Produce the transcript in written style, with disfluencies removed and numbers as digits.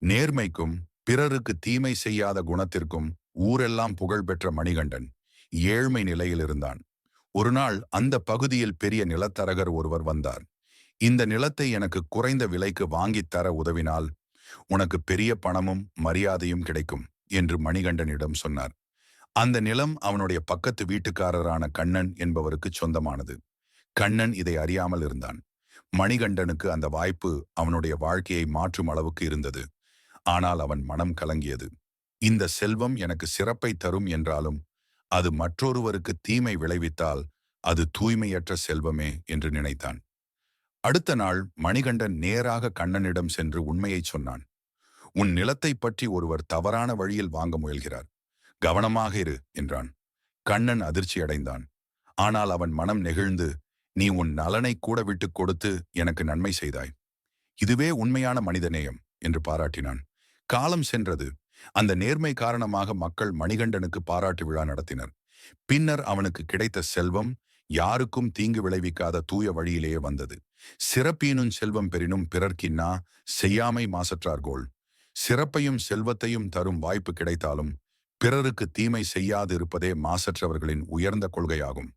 நேர்மைக்கும் பிறருக்கு தீமை செய்யாத குணத்திற்கும் ஊரெல்லாம் புகழ்பெற்ற மணிகண்டன் ஏழ்மை நிலையில் இருந்தான். ஒரு நாள் அந்த பகுதியில் பெரிய நிலத்தரகர் ஒருவர் வந்தார். இந்த நிலத்தை எனக்கு குறைந்த விலைக்கு வாங்கித் தர உதவினால் உனக்கு பெரிய பணமும் மரியாதையும் கிடைக்கும் என்று மணிகண்டனிடம் சொன்னார். அந்த நிலம் அவனுடைய பக்கத்து வீட்டுக்காரரான கண்ணன் என்பவருக்கு சொந்தமானது. கண்ணன் இதை அறியாமல் இருந்தான். மணிகண்டனுக்கு அந்த வாய்ப்பு அவனுடைய வாழ்க்கையை மாற்றும் அளவுக்கு இருந்தது. ஆனால் அவன் மனம் கலங்கியது. இந்த செல்வம் எனக்கு சிறப்பை தரும் என்றாலும் அது மற்றொருவருக்கு தீமை விளைவித்தால் அது தூய்மையற்ற செல்வமே என்று நினைத்தான். அடுத்த நாள் மணிகண்டன் நேராக கண்ணனிடம் சென்று உண்மையைச் சொன்னான். உன் நிலத்தை பற்றி ஒருவர் தவறான வழியில் வாங்க முயல்கிறார். கவனமாக இரு என்றான். கண்ணன் அதிர்ச்சி அடைந்தான். ஆனால் அவன் மனம் நெகிழ்ந்து, நீ உன் நலனை கூட விட்டுக் கொடுத்து எனக்கு நன்மை செய்தாய். இதுவே உண்மையான மனிதநேயம் என்று பாராட்டினான். காலம் சென்றது. அந்த நேர்மை காரணமாக மக்கள் மணிகண்டனுக்கு பாராட்டு விழா நடத்தினர். பின்னர் அவனுக்கு கிடைத்த செல்வம் யாருக்கும் தீங்கு விளைவிக்காத தூய வழியிலேயே வந்தது. சிறப்பீனும் செல்வம் பெறினும் பிறர்க்கின்னா செய்யாமை மாசற்றார்கோள். சிறப்பையும் செல்வத்தையும் தரும் வாய்ப்பு கிடைத்தாலும் பிறருக்கு தீமை செய்யாது இருப்பதே மாசற்றவர்களின் உயர்ந்த கொள்கையாகும்.